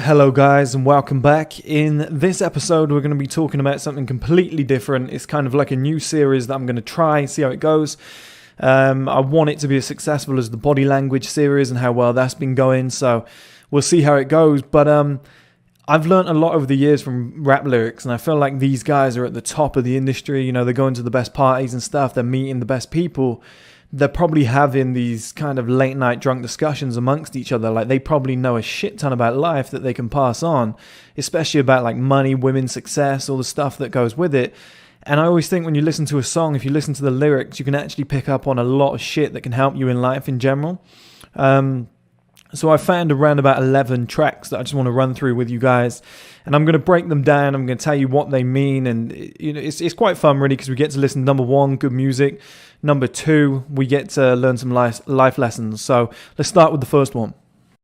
Hello guys and welcome back. In this episode we're going to be talking about something completely different. It's kind of like a new series that I'm going to try, see how it goes. I want it to be as successful as the body language series and how well that's been going, so we'll see how it goes. But I've learned a lot over the years from rap lyrics, and I feel like these guys are at the top of the industry. You know, they're going to the best parties and stuff, they're meeting the best people. They're probably having these kind of late night drunk discussions amongst each other. Like, they probably know a shit ton about life that they can pass on, especially about like money, women, success, all the stuff that goes with it. And I always think when you listen to a song, if you listen to the lyrics, you can actually pick up on a lot of shit that can help you in life in general. So I found around about 11 tracks that I just want to run through with you guys, and I'm going to break them down. I'm going to tell you what they mean, and you know, it's quite fun really, because we get to listen to, number one, good music. Number two, we get to learn some life lessons. So let's start with the first one.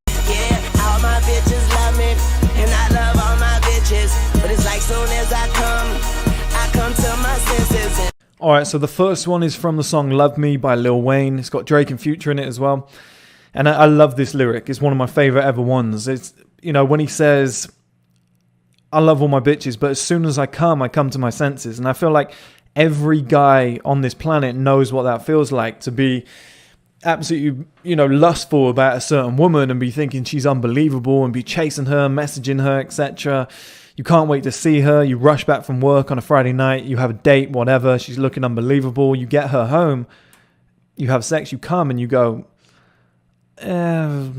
Yeah, all my bitches love me, and I love all my bitches, but it's like soon as I come to my senses. Alright, so the first one is from the song Love Me by Lil Wayne. It's got Drake and Future in it as well. And I love this lyric. It's one of my favorite ever ones. It's, you know, when he says, I love all my bitches, but as soon as I come to my senses. And I feel like every guy on this planet knows what that feels like, to be absolutely, you know, lustful about a certain woman and be thinking she's unbelievable and be chasing her, messaging her, etc. You can't wait to see her. You rush back from work on a Friday night. You have a date, whatever. She's looking unbelievable. You get her home. You have sex. You come and you go, you know,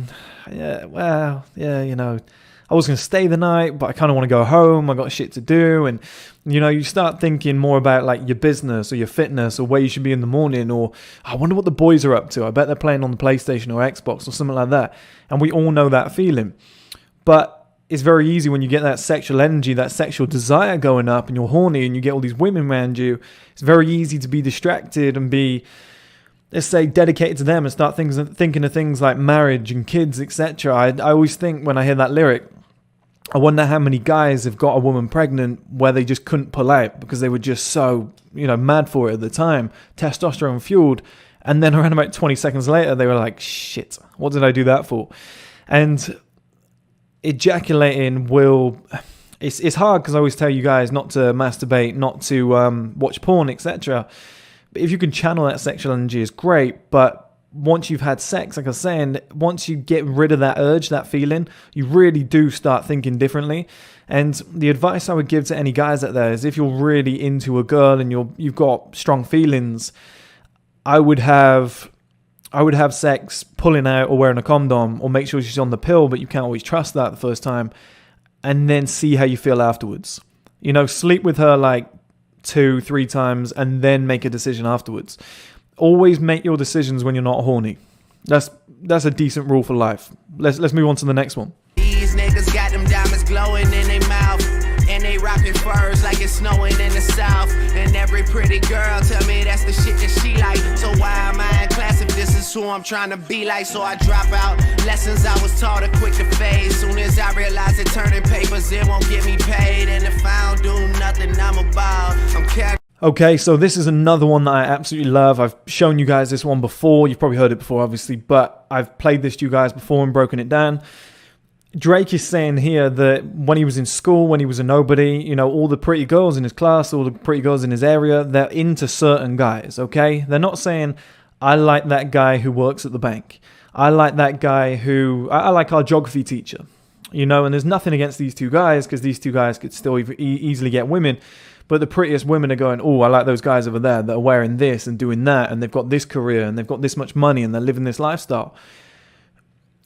I was going to stay the night, but I kind of want to go home. I got shit to do. And, you know, you start thinking more about like your business or your fitness or where you should be in the morning, or I wonder what the boys are up to. I bet they're playing on the PlayStation or Xbox or something like that. And we all know that feeling. But it's very easy when you get that sexual energy, that sexual desire going up, and you're horny and you get all these women around you. It's very easy to be distracted and be, let's say, dedicated to them and start thinking of things like marriage and kids, etc. I always think when I hear that lyric, I wonder how many guys have got a woman pregnant where they just couldn't pull out because they were just so, you know, mad for it at the time, testosterone fueled. And then around about 20 seconds later, they were like, shit, what did I do that for? And ejaculating it's hard, because I always tell you guys not to masturbate, not to watch porn, etc. But if you can channel that sexual energy, it's great. But once you've had sex, like I was saying, once you get rid of that urge, that feeling, you really do start thinking differently. And the advice I would give to any guys out there is, if you're really into a girl and you've got strong feelings, I would have sex pulling out or wearing a condom, or make sure she's on the pill, but you can't always trust that the first time, and then see how you feel afterwards. You know, sleep with her like 2-3 times and then make a decision afterwards. Always make your decisions when you're not horny. That's a decent rule for life. Let's move on to the next one. These niggas got them diamonds glowing in their mouth, and they rocking furs like it's snowing in the south. And every pretty girl tell me that's the shit that she like. So why am I in class if this is who I'm trying to be like? So I drop out lessons I was taught are quick to fade. Soon as I realize that turning papers, it won't get me paid. And if I don't do nothing, I'm about, I'm carrying. Okay, so this is another one that I absolutely love. I've shown you guys this one before. You've probably heard it before, obviously, but I've played this to you guys before and broken it down. Drake is saying here that when he was in school, when he was a nobody, you know, all the pretty girls in his class, all the pretty girls in his area, they're into certain guys, okay? They're not saying, I like that guy who works at the bank. I like that guy who, I like our geography teacher, you know, and there's nothing against these two guys, because these two guys could still easily get women. But the prettiest women are going, oh, I like those guys over there that are wearing this and doing that, and they've got this career and they've got this much money and they're living this lifestyle.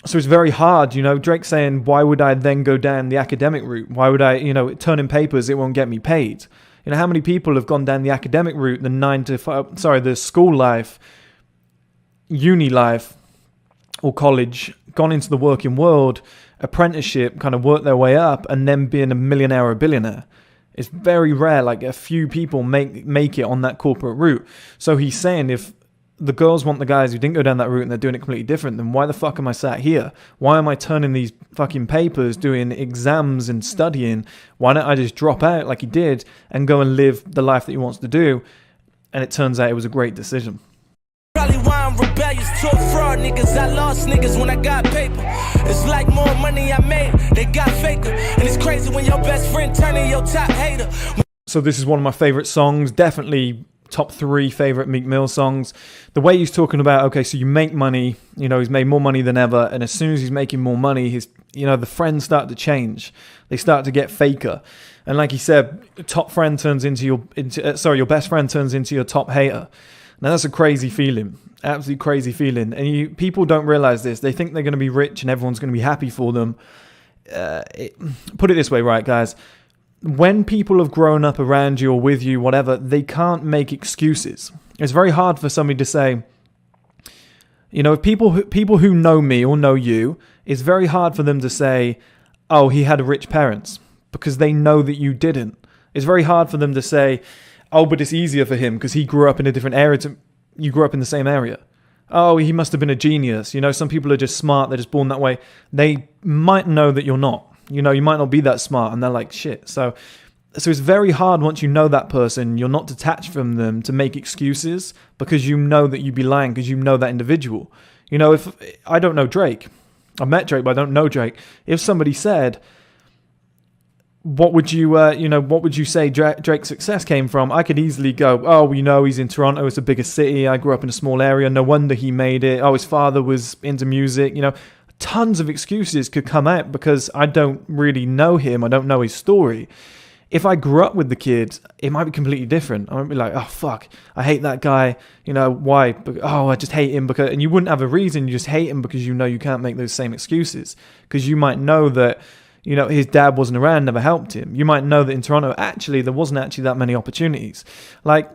So it's very hard, you know. Drake's saying, why would I then go down the academic route? Why would I, you know, turn in papers, it won't get me paid. You know, how many people have gone down the academic route, the school life, uni life, or college, gone into the working world, apprenticeship, kind of worked their way up, and then being a millionaire or a billionaire. It's very rare, like a few people make it on that corporate route. So he's saying, if the girls want the guys who didn't go down that route and they're doing it completely different, then why the fuck am I sat here? Why am I turning these fucking papers, doing exams and studying? Why don't I just drop out like he did and go and live the life that he wants to do? And it turns out it was a great decision. Probably why I'm rebellious to a fraud, niggas. I lost niggas when I got paper. It's like more money I made, they got faker. And it's crazy when your best friend turning your top hater. So this is one of my favorite songs, definitely top 3 favorite Meek Mill songs. The way he's talking about, okay, so you make money, you know, he's made more money than ever, and as soon as he's making more money, his, you know, the friends start to change. They start to get faker. And like he said, top friend turns into your best friend turns into your top hater. Now that's a crazy feeling, absolutely crazy feeling. And people don't realize this. They think they're going to be rich and everyone's going to be happy for them. Put it this way, right, guys? When people have grown up around you or with you, whatever, they can't make excuses. It's very hard for somebody to say, you know, if people who know me or know you, it's very hard for them to say, oh, he had rich parents, because they know that you didn't. It's very hard for them to say, oh, but it's easier for him because he grew up in a different area. You grew up in the same area. Oh, he must have been a genius. You know, some people are just smart. They're just born that way. They might know that you're not. You know, you might not be that smart, and they're like, shit. So it's very hard once you know that person, you're not detached from them, to make excuses, because you know that you'd be lying, because you know that individual. You know, if I don't know Drake, I've met Drake, but I don't know Drake. If somebody said, what would you say Drake's success came from? I could easily go, oh, you know, he's in Toronto, it's a bigger city. I grew up in a small area. No wonder he made it. Oh, his father was into music, you know. Tons of excuses could come out because I don't really know him. I don't know his story. If I grew up with the kid, it might be completely different. I might be like, oh, fuck, I hate that guy. You know, why? Oh, I just hate him because... And you wouldn't have a reason. You just hate him because you know you can't make those same excuses. Because you might know that, you know, his dad wasn't around, never helped him. You might know that in Toronto, actually, there wasn't actually that many opportunities. Like,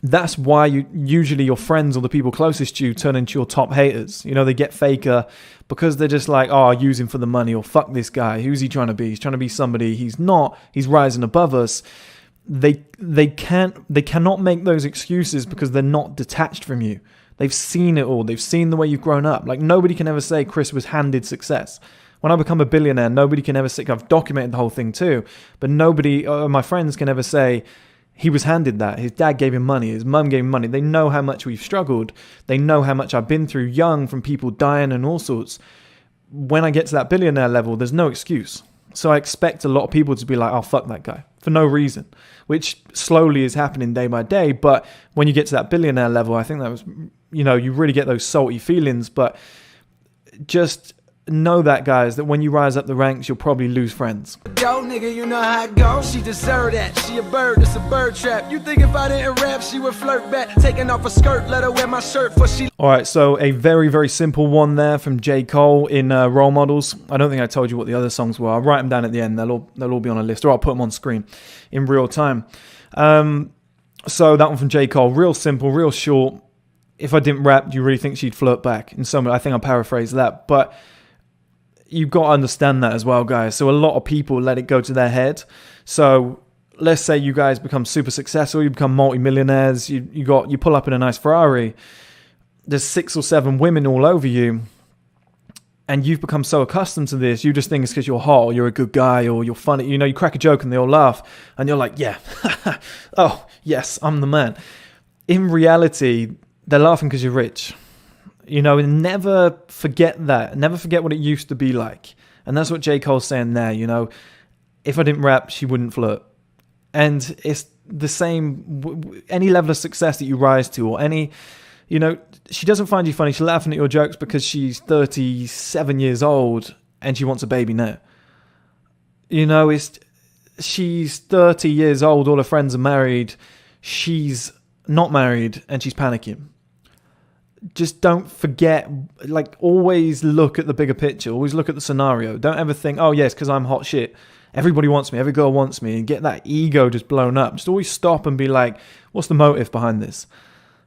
that's why usually your friends or the people closest to you turn into your top haters. You know, they get faker because they're just like, oh, I'll use him for the money, or fuck this guy. Who's he trying to be? He's trying to be somebody he's not. He's rising above us. They cannot make those excuses because they're not detached from you. They've seen it all. They've seen the way you've grown up. Like, nobody can ever say Chris was handed success. When I become a billionaire, nobody can ever say... I've documented the whole thing too, but nobody, my friends, can ever say he was handed that. His dad gave him money. His mum gave him money. They know how much we've struggled. They know how much I've been through young, from people dying and all sorts. When I get to that billionaire level, there's no excuse. So I expect a lot of people to be like, oh, fuck that guy, for no reason, which slowly is happening day by day. But when you get to that billionaire level, I think that was, you know, you really get those salty feelings. But just know that, guys, that when you rise up the ranks, you'll probably lose friends. Yo, nigga, you know how it goes. She deserved that. She a bird, it's a bird trap. You think if I didn't rap, she would flirt back. Taking off her skirt, let her wear my shirt for she... Alright, so a very, very simple one there from J. Cole in Role Models. I don't think I told you what the other songs were. I'll write them down at the end. They'll all be on a list, or I'll put them on screen in real time. So that one from J. Cole, real simple, real short. If I didn't rap, do you really think she'd flirt back? In some way, I think I'll paraphrase that, but you've got to understand that as well, guys. So a lot of people let it go to their head. So let's say you guys become super successful, you become multi-millionaires, you pull up in a nice Ferrari, there's 6 or 7 women all over you, and you've become so accustomed to this, you just think it's because you're hot, or you're a good guy, or you're funny. You know, you crack a joke and they all laugh, and you're like, yeah, oh, yes, I'm the man. In reality, they're laughing because you're rich. You know, never forget that. Never forget what it used to be like. And that's what J. Cole's saying there, you know. If I didn't rap, she wouldn't flirt. And it's the same, any level of success that you rise to, or any, you know, she doesn't find you funny. She's laughing at your jokes because she's 37 years old and she wants a baby now. You know, she's 30 years old, all her friends are married. She's not married and she's panicking. Just don't forget, like, always look at the bigger picture. Always look at the scenario. Don't ever think, oh, yes, because I'm hot shit. Everybody wants me. Every girl wants me. And get that ego just blown up. Just always stop and be like, what's the motive behind this?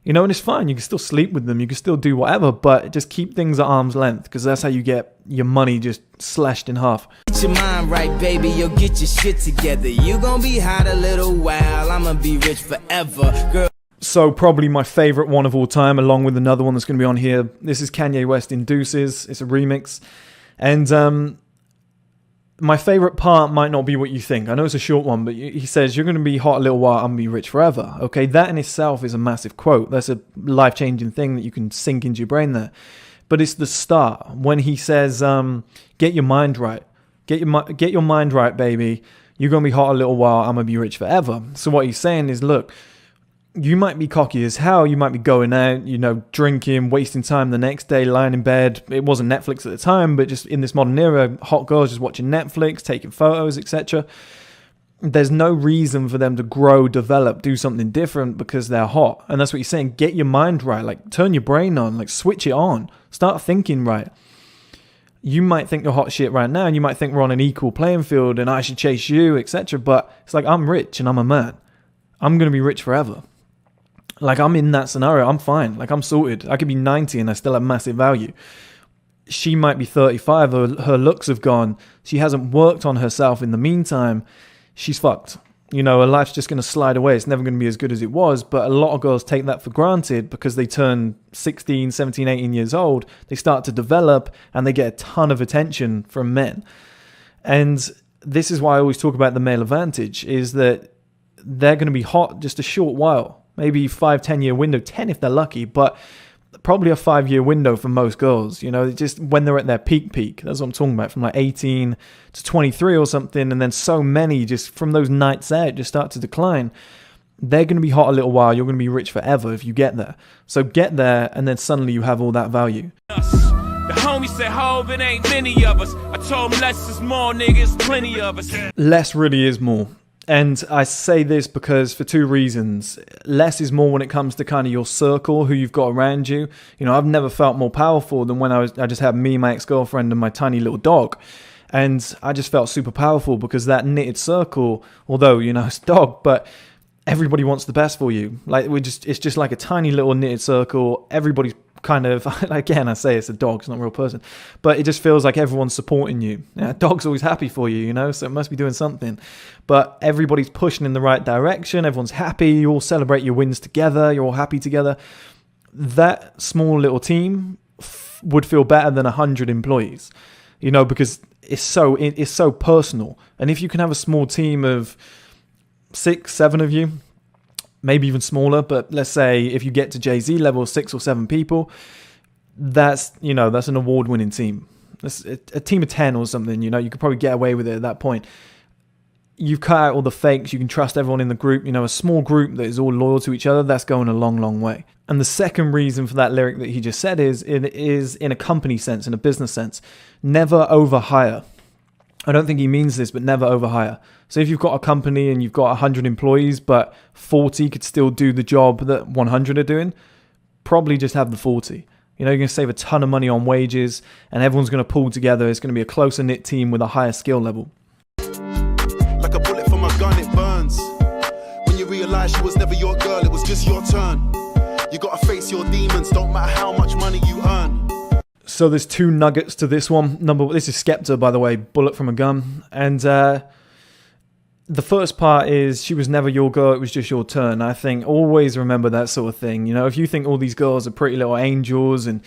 You know, and it's fine. You can still sleep with them. You can still do whatever. But just keep things at arm's length, because that's how you get your money just slashed in half. Get your mind right, baby. You'll get your shit together. You gonna be hot a little while. I'm gonna be rich forever. Girl. So probably my favorite one of all time, along with another one that's going to be on here. This is Kanye West in Deuces. It's a remix. And my favorite part might not be what you think. I know it's a short one, but he says, you're going to be hot a little while, I'm going to be rich forever. Okay, that in itself is a massive quote. That's a life-changing thing that you can sink into your brain there. But it's the start. When he says, get your mind right. Get your mind right, baby. You're going to be hot a little while, I'm going to be rich forever. So what he's saying is, look, you might be cocky as hell. You might be going out, drinking, wasting time the next day, lying in bed. It wasn't Netflix at the time, but just in this modern era, hot girls just watching Netflix, taking photos, etc. There's no reason for them to grow, develop, do something different because they're hot. And that's what he's saying. Get your mind right. Like, turn your brain on. Like, switch it on. Start thinking right. You might think you're hot shit right now, and you might think we're on an equal playing field and I should chase you, etc. But it's like, I'm rich and I'm a man. I'm going to be rich forever. Like, I'm in that scenario. I'm fine. Like, I'm sorted. I could be 90 and I still have massive value. She might be 35. Her looks have gone. She hasn't worked on herself in the meantime. She's fucked. Her life's just going to slide away. It's never going to be as good as it was. But a lot of girls take that for granted because they turn 16, 17, 18 years old. They start to develop and they get a ton of attention from men. And this is why I always talk about the male advantage, is that they're going to be hot just a short while. Maybe 5-10 year window, 10 if they're lucky, but probably a 5-year window for most girls, just when they're at their peak. That's what I'm talking about, from like 18 to 23 or something. And then so many just from those nights out just start to decline. They're going to be hot a little while. You're going to be rich forever if you get there. So get there, and then suddenly you have all that value. The homie said, "Hove, it ain't many of us." I told him less is more, niggas, plenty of us. Less really is more. And I say this because for two reasons. Less is more when it comes to kind of your circle, who you've got around you. I've never felt more powerful than when I just had me, my ex-girlfriend, and my tiny little dog. And I just felt super powerful because that knitted circle, although, it's a dog, but everybody wants the best for you. Like, it's just like a tiny little knitted circle. Everybody's kind of, again, I say it's a dog, it's not a real person, but it just feels like everyone's supporting you. A dog's always happy for you, so it must be doing something. But everybody's pushing in the right direction. Everyone's happy. You all celebrate your wins together. You're all happy together. That small little team would feel better than 100 employees, because it's so personal. And if you can have a small team of 6-7 of you, maybe even smaller, but let's say if you get to Jay-Z level, 6 or 7 people, that's an award-winning team. That's a team of 10 or something. You could probably get away with it at that point. You've cut out all the fakes. You can trust everyone in the group. A small group that is all loyal to each other, that's going a long, long way. And the second reason for that lyric that he just said is in a company sense, in a business sense. Never overhire. I don't think he means this, but never overhire. So if you've got a company and you've got 100 employees, but 40 could still do the job that 100 are doing, probably just have the 40. You're going to save a ton of money on wages, and everyone's going to pull together. It's going to be a closer knit team with a higher skill level. Like a bullet from a gun, it burns. When you realize she was never your girl, it was just your turn. You got to face your demons, don't matter how much money you earn. So there's 2 nuggets to this one. This is Skepta, by the way, bullet from a gun. And the first part is, she was never your girl, it was just your turn. I think always remember that sort of thing. If you think all these girls are pretty little angels, and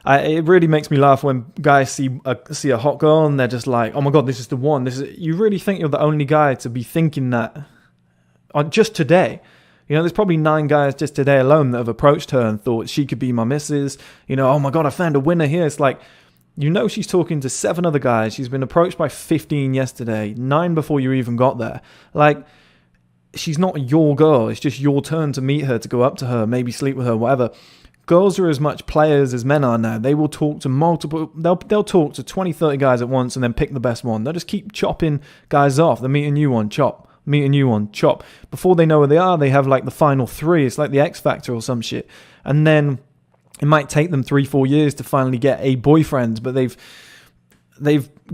it really makes me laugh when guys see a hot girl and they're just like, oh my God, this is the one. You really think you're the only guy to be thinking that just today. There's probably 9 guys just today alone that have approached her and thought she could be my missus. Oh my God, I found a winner here. It's like, she's talking to 7 other guys. She's been approached by 15 yesterday, 9 before you even got there. Like, she's not your girl. It's just your turn to meet her, to go up to her, maybe sleep with her, whatever. Girls are as much players as men are now. They will talk to multiple, they'll talk to 20, 30 guys at once and then pick the best one. They'll just keep chopping guys off. They're meeting you on chop. Meet a new one, chop. Before they know where they are, they have like the final 3. It's like the X Factor or some shit. And then it might take them 3-4 years to finally get a boyfriend, but they've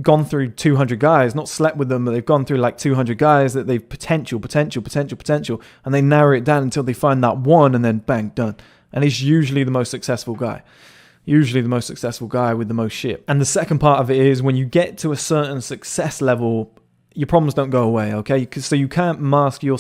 gone through 200 guys, not slept with them, but they've gone through like 200 guys that they've potential, and they narrow it down until they find that one, and then bang, done. And he's usually the most successful guy. Usually the most successful guy with the most shit. And the second part of it is, when you get to a certain success level, your problems don't go away, okay? So you can't mask your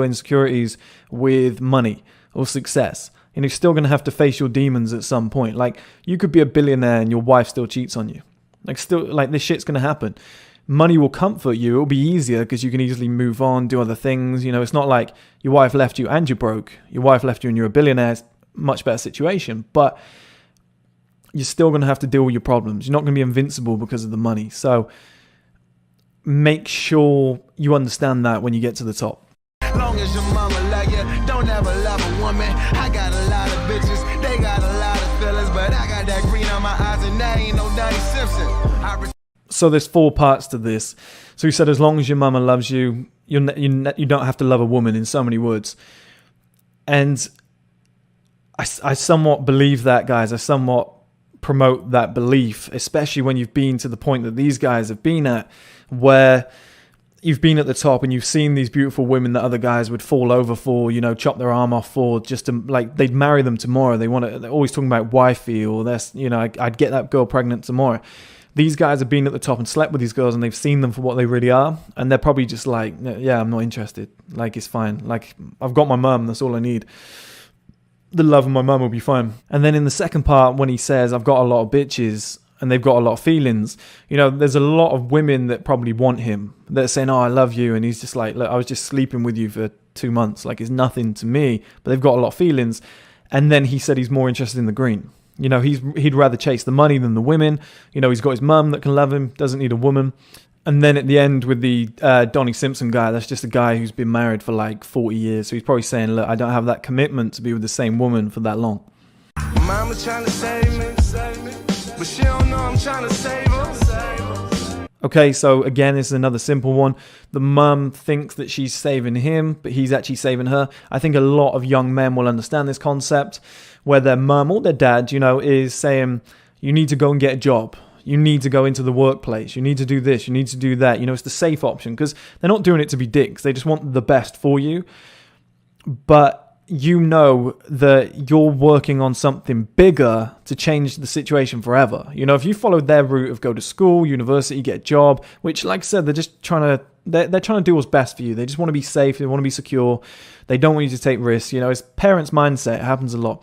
insecurities with money or success. You're still going to have to face your demons at some point. Like, you could be a billionaire and your wife still cheats on you. Like, this shit's going to happen. money will comfort you. It'll be easier because you can easily move on, do other things. You know, it's not like your wife left you and you're broke. Your wife left you and you're a billionaire. It's a much better situation. But you're still going to have to deal with your problems. You're not going to be invincible because of the money. So make sure you understand that when you get to the top. Long as your mama love you, don't ever love a woman. I got a lot of bitches, they got a lot of feelings, but I got that green on my eyes and they ain't no Donnie Simpson. So there's 4 parts to this. So he said, as long as your mama loves you, you don't have to love a woman, in so many words. And I somewhat believe that, guys. I somewhat promote that belief, especially when you've been to the point that these guys have been at, where you've been at the top and you've seen these beautiful women that other guys would fall over for, you know, chop their arm off for, just to, like, they'd marry them tomorrow. They're always talking about wifey, or that's, you know, I'd get that girl pregnant tomorrow. These guys have been at the top and slept with these girls, and they've seen them for what they really are, and they're probably just like, yeah, I'm not interested. Like, it's fine. Like, I've got my mum. That's all I need. The love of my mum will be fine. And then in the second part, when he says, I've got a lot of bitches and they've got a lot of feelings, you know, there's a lot of women that probably want him. They're saying, oh, I love you. And he's just like, look, I was just sleeping with you for 2 months. Like, it's nothing to me, but they've got a lot of feelings. And then he said he's more interested in the green. You know, he'd rather chase the money than the women. You know, he's got his mum that can love him, doesn't need a woman. And then at the end with the Donnie Simpson guy, that's just a guy who's been married for like 40 years. So he's probably saying, look, I don't have that commitment to be with the same woman for that long. Mama trying to save me, but she don't know I'm trying to save her. Okay, so again, this is another simple one. The mum thinks that she's saving him, but he's actually saving her. I think a lot of young men will understand this concept, where their mum or their dad, you know, is saying, you need to go and get a job. You need to go into the workplace. You need to do this. You need to do that. You know, it's the safe option, because they're not doing it to be dicks. They just want the best for you. But you know that you're working on something bigger to change the situation forever. You know, if you followed their route of go to school, university, get a job, which, like I said, they're just trying to, they're trying to do what's best for you. They just want to be safe. They want to be secure. They don't want you to take risks. You know, it's parents' mindset. It happens a lot.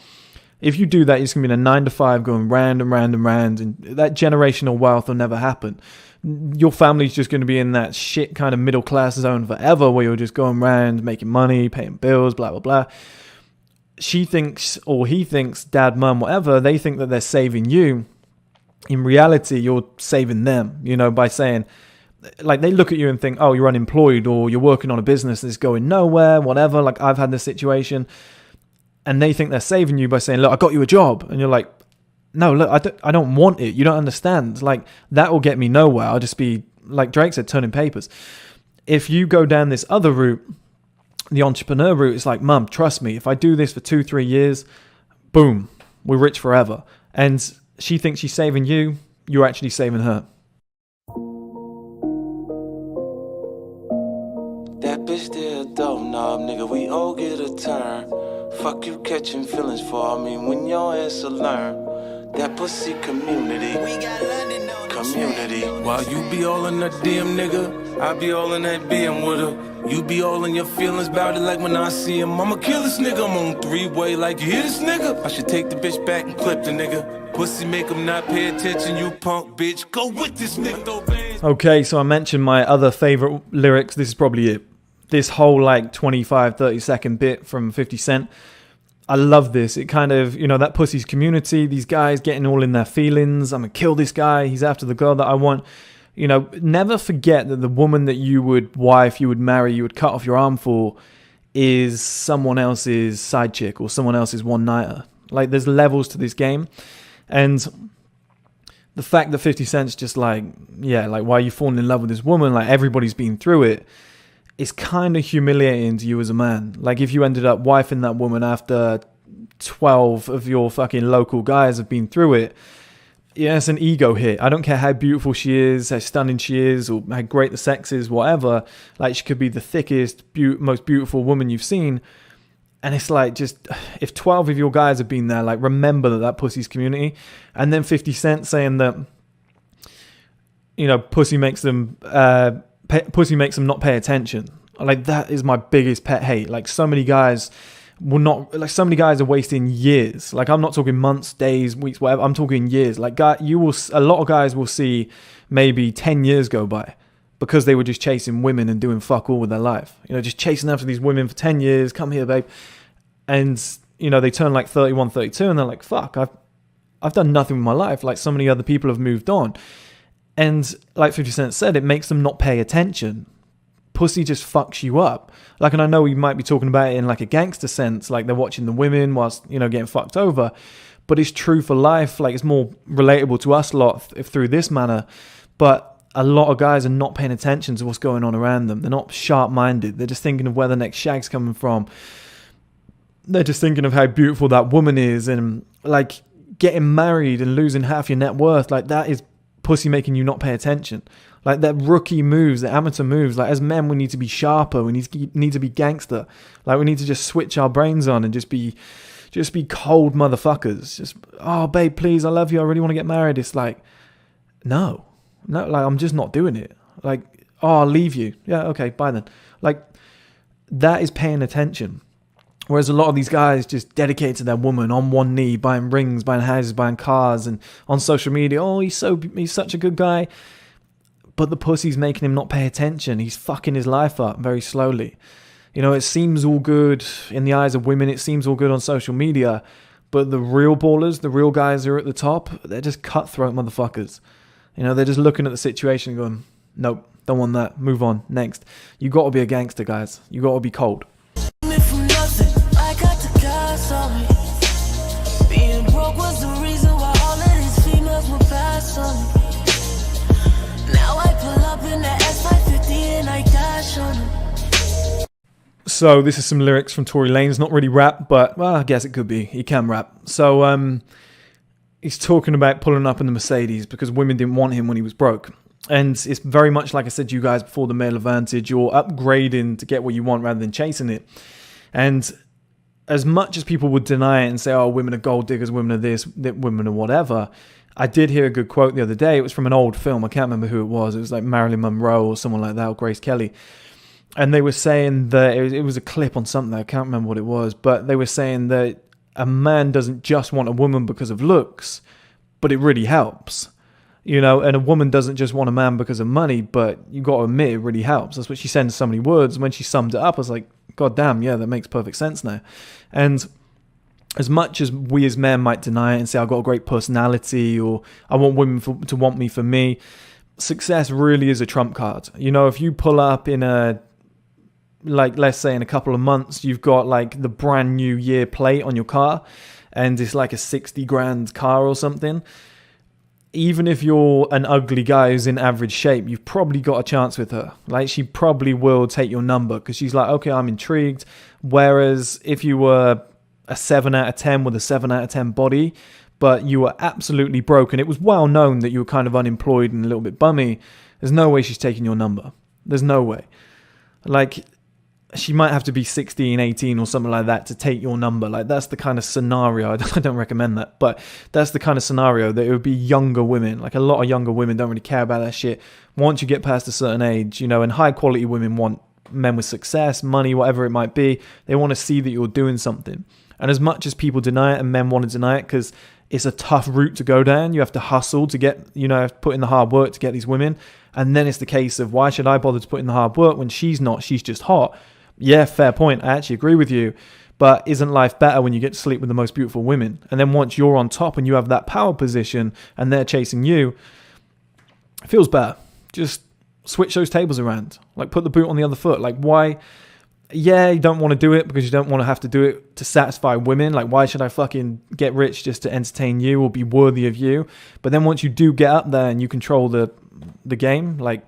If you do that, you're just going to be in a 9 to 5 going round and round and round, and that generational wealth will never happen. Your family's just going to be in that shit kind of middle class zone forever, where you're just going around making money, paying bills, blah, blah, blah. She thinks, or he thinks, dad, mum, whatever, they think that they're saving you. In reality, you're saving them, you know, by saying, like, they look at you and think, oh, you're unemployed, or you're working on a business that's going nowhere, whatever. Like, I've had this situation. And they think they're saving you by saying, look, I got you a job. And you're like, no, look, I don't want it. You don't understand. Like, that will get me nowhere. I'll just be, like Drake said, turning papers. If you go down this other route, the entrepreneur route, it's like, mum, trust me. If I do this for 2-3 years, boom, we're rich forever. And she thinks she's saving you. You're actually saving her. That bitch there a dope knob, nigga. We all get a turn. Fuck you catching feelings for me when your ass will learn. That pussy community. We got London on the Community. train. While you be all in that DM nigga, I be all in that BM with her. You be all in your feelings about it like when I see him. I'ma kill this nigga, I'm on 3-way like you hear this nigga. I should take the bitch back and clip the nigga. Pussy make him not pay attention, you punk bitch. Go with this nigga. Okay, so I mentioned my other favorite lyrics. This is probably it. This whole like 25-30 second bit from 50 Cent. I love this. It kind of, you know, that pussy's community, these guys getting all in their feelings. I'm going to kill this guy. He's after the girl that I want. You know, never forget that the woman that you would wife, you would marry, you would cut off your arm for is someone else's side chick or someone else's one-nighter. Like, there's levels to this game. And the fact that 50 Cent's just like, yeah, like, why are you falling in love with this woman? Like, everybody's been through it. It's kind of humiliating to you as a man. Like, if you ended up wifing that woman after 12 of your fucking local guys have been through it, yeah, it's an ego hit. I don't care how beautiful she is, how stunning she is, or how great the sex is, whatever. Like, she could be the thickest, most beautiful woman you've seen. And it's like, just, if 12 of your guys have been there, like, remember that pussy's community. And then 50 Cent saying that, you know, pussy makes them not pay attention. Like, that is my biggest pet hate. Like, so many guys will not, like, so many guys are wasting years. Like, I'm not talking months, days, weeks, whatever. I'm talking years. Like, a lot of guys will see maybe 10 years go by because they were just chasing women and doing fuck all with their life. You know, just chasing after these women for 10 years, come here, babe. And, you know, they turn like 31, 32 and they're like, fuck, I've done nothing with my life. Like, so many other people have moved on. And like 50 Cent said, it makes them not pay attention. Pussy just fucks you up. Like, and I know we might be talking about it in like a gangster sense, like they're watching the women whilst, you know, getting fucked over. But it's true for life. Like, it's more relatable to us a lot if through this manner. But a lot of guys are not paying attention to what's going on around them. They're not sharp-minded. They're just thinking of where the next shag's coming from. They're just thinking of how beautiful that woman is, and like getting married and losing half your net worth. Like, that is pussy making you not pay attention. Like, that rookie moves, the amateur moves. Like, as men, we need to be sharper. We need to be gangster. Like, we need to just switch our brains on and just be cold motherfuckers. Just, oh, babe, please, I love you. I really want to get married. It's like, no, like, I'm just not doing it. Like, oh, I'll leave you. Yeah, okay, bye then. Like, that is paying attention. Whereas a lot of these guys just dedicate to their woman on one knee, buying rings, buying houses, buying cars, and on social media, oh, he's such a good guy. But the pussy's making him not pay attention. He's fucking his life up very slowly. You know, it seems all good in the eyes of women. It seems all good on social media. But the real ballers, the real guys who are at the top, they're just cutthroat motherfuckers. You know, they're just looking at the situation and going, nope, don't want that. Move on. Next. You got to be a gangster, guys. You got to be cold. Being broke was the reason why all of these females were past on me. Now I pull up in the S550 and I dash on them. So this is some lyrics from Tory Lanez. Not really rap, but well, I guess it could be. He can rap. So he's talking about pulling up in the Mercedes because women didn't want him when he was broke. And it's very much like I said to you guys before, the male advantage. You're upgrading to get what you want rather than chasing it. And as much as people would deny it and say, oh, women are gold diggers, women are this, women are whatever, I did hear a good quote the other day. It was from an old film. I can't remember who it was. It was like Marilyn Monroe or someone like that, or Grace Kelly. And they were saying that it was a clip on something. I can't remember what it was. But they were saying that a man doesn't just want a woman because of looks, but it really helps. You know, and a woman doesn't just want a man because of money, but you got to admit it really helps. That's what she said in so many words. And when she summed it up, I was like, God damn, yeah, that makes perfect sense now. And as much as we as men might deny it and say, I've got a great personality, or I want women to want me for me, success really is a trump card. You know, if you pull up in a, like, let's say in a couple of months, you've got like the brand new year plate on your car and it's like a 60 grand car or something. Even if you're an ugly guy who's in average shape, you've probably got a chance with her. Like, she probably will take your number because she's like, okay, I'm intrigued. Whereas if you were a 7 out of 10 with a 7 out of 10 body, but you were absolutely broken, it was well known that you were kind of unemployed and a little bit bummy, there's no way she's taking your number. There's no way. Like, she might have to be 16, 18 or something like that to take your number. Like, that's the kind of scenario. I don't recommend that, but that's the kind of scenario that it would be younger women. Like, a lot of younger women don't really care about that shit. Once you get past a certain age, you know, and high quality women want men with success, money, whatever it might be. They want to see that you're doing something. And as much as people deny it, and men want to deny it because it's a tough route to go down, you have to hustle to get, you know, put in the hard work to get these women. And then it's the case of, why should I bother to put in the hard work when she's not? She's just hot. Yeah, fair point. I actually agree with you. But isn't life better when you get to sleep with the most beautiful women? And then once you're on top and you have that power position and they're chasing you, it feels better. Just switch those tables around. Like, put the boot on the other foot. Like, why? Yeah, you don't want to do it because you don't want to have to do it to satisfy women. Like, why should I fucking get rich just to entertain you or be worthy of you? But then once you do get up there and you control the game, like,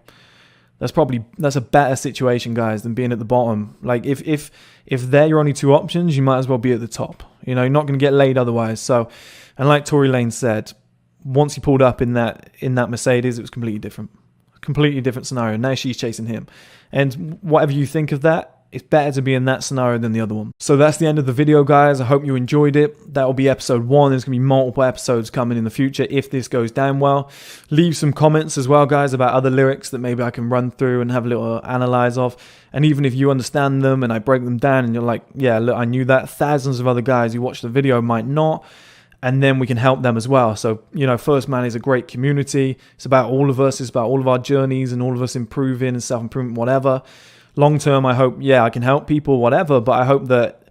that's a better situation, guys, than being at the bottom. Like, if they're your only two options, you might as well be at the top. You know, you're not going to get laid otherwise. So, and like Tory Lanez said, once he pulled up in that Mercedes, it was completely different scenario. Now she's chasing him, and whatever you think of that, it's better to be in that scenario than the other one. So that's the end of the video, guys. I hope you enjoyed it. That will be episode 1. There's going to be multiple episodes coming in the future if this goes down well. Leave some comments as well, guys, about other lyrics that maybe I can run through and have a little analyze of. And even if you understand them and I break them down and you're like, yeah, look, I knew that, thousands of other guys who watch the video might not. and then we can help them as well. So, you know, First Man is a great community. It's about all of us. It's about all of our journeys and all of us improving and self-improvement, whatever. Long term, I hope, I can help people, whatever, but I hope that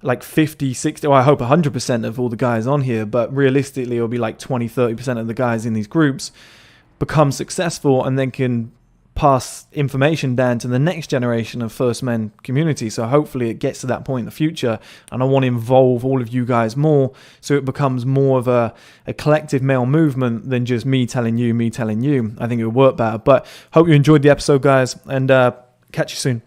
like 50, 60, or I hope 100% of all the guys on here, but realistically, it'll be like 20, 30% of the guys in these groups become successful and then can pass information down to the next generation of First Men community. So hopefully it gets to that point in the future, and I want to involve all of you guys more so it becomes more of a collective male movement than just me telling you. I think it would work better. But hope you enjoyed the episode, guys, and catch you soon.